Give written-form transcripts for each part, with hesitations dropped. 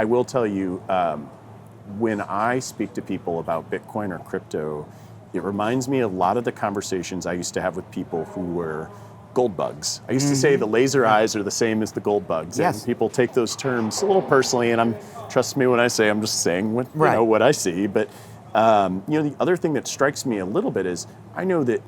I will tell you, when I speak to people about Bitcoin or crypto, it reminds me a lot of the conversations I used to have with people who were gold bugs. I used to say the laser eyes are the same as the gold bugs. Yes. And people take those terms a little personally, and trust me when I say I'm just saying what, Right. what I see. But the other thing that strikes me a little bit is I know that,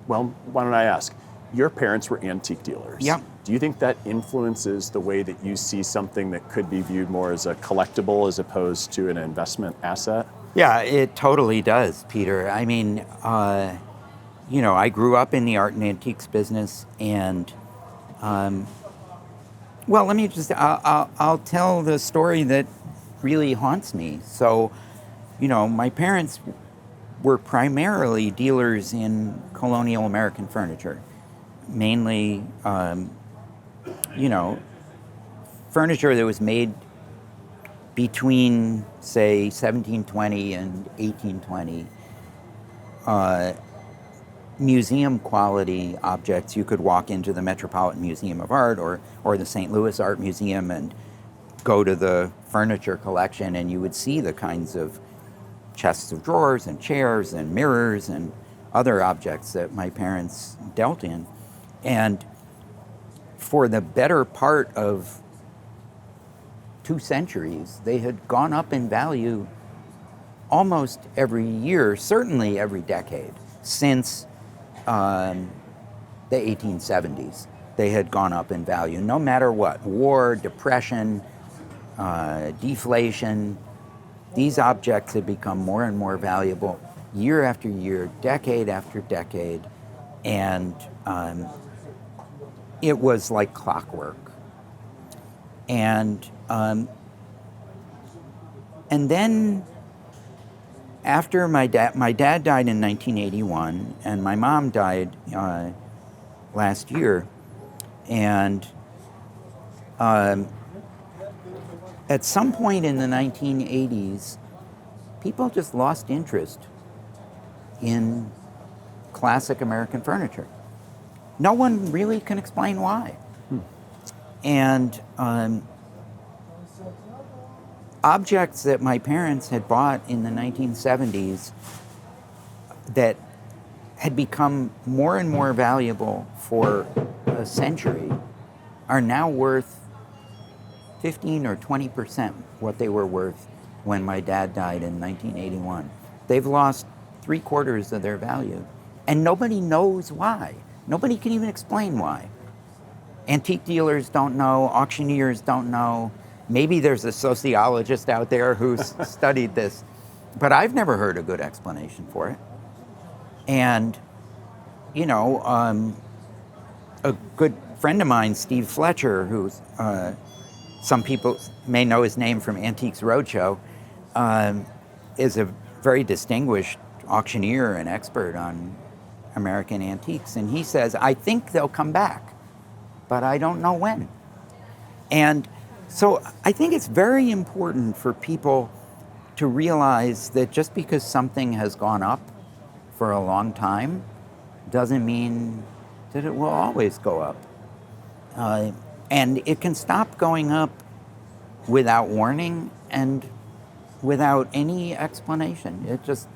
why don't I ask? Your parents were antique dealers. Yeah. Do you think that influences the way that you see something that could be viewed more as a collectible as opposed to an investment asset? Yeah, it totally does, Peter. I mean, I grew up in the art and antiques business, and let me just, I'll tell the story that really haunts me. So, my parents were primarily dealers in colonial American furniture, mainly, furniture that was made between, say, 1720 and 1820. Museum quality objects. You could walk into the Metropolitan Museum of Art or the St. Louis Art Museum and go to the furniture collection, and you would see the kinds of chests of drawers and chairs and mirrors and other objects that my parents dealt in. And for the better part of 2 centuries, they had gone up in value almost every year, certainly every decade, since the 1870s. They had gone up in value, no matter what. War, depression, deflation. These objects had become more and more valuable year after year, decade after decade, and it was like clockwork. And then after my dad died in 1981, and my mom died last year, and at some point in the 1980s, people just lost interest in classic American furniture. No one really can explain why. And objects that my parents had bought in the 1970s that had become more and more valuable for a century are now worth 15 or 20% what they were worth when my dad died in 1981. They've lost 3/4 of their value, and nobody knows why. Nobody can even explain why. Antique dealers don't know, auctioneers don't know. Maybe there's a sociologist out there who's studied this, but I've never heard a good explanation for it. And, a good friend of mine, Steve Fletcher, who's, some people may know his name from Antiques Roadshow, is a very distinguished auctioneer and expert on American antiques. And he says, I think they'll come back, but I don't know when. And so I think it's very important for people to realize that just because something has gone up for a long time doesn't mean that it will always go up. And it can stop going up without warning and without any explanation. It just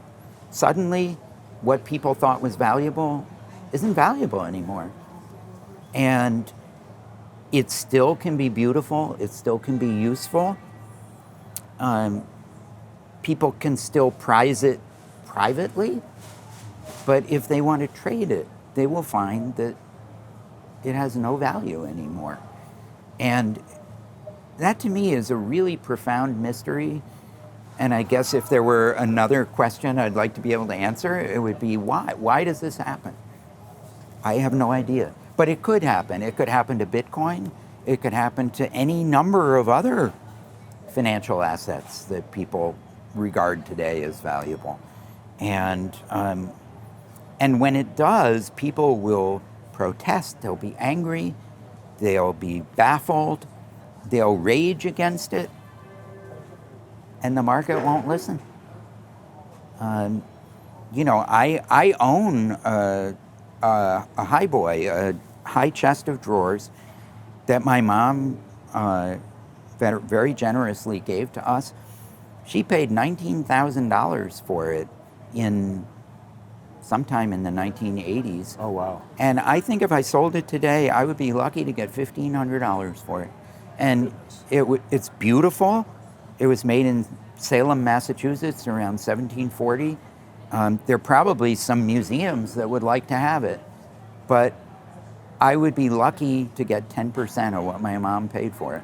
suddenly what people thought was valuable isn't valuable anymore. And it still can be beautiful, it still can be useful. People can still prize it privately, but if they want to trade it, they will find that it has no value anymore. And that to me is a really profound mystery. And I guess if there were another question I'd like to be able to answer, it would be why? Why does this happen? I have no idea. But it could happen. It could happen to Bitcoin. It could happen to any number of other financial assets that people regard today as valuable. And when it does, people will protest. They'll be angry. They'll be baffled. They'll rage against it. And the market won't listen. I own a highboy, a high chest of drawers that my mom very generously gave to us. She paid $19,000 for it sometime in the 1980s. Oh, wow. And I think if I sold it today, I would be lucky to get $1,500 for it. And it's beautiful. It was made in Salem, Massachusetts around 1740. There are probably some museums that would like to have it, but I would be lucky to get 10% of what my mom paid for it.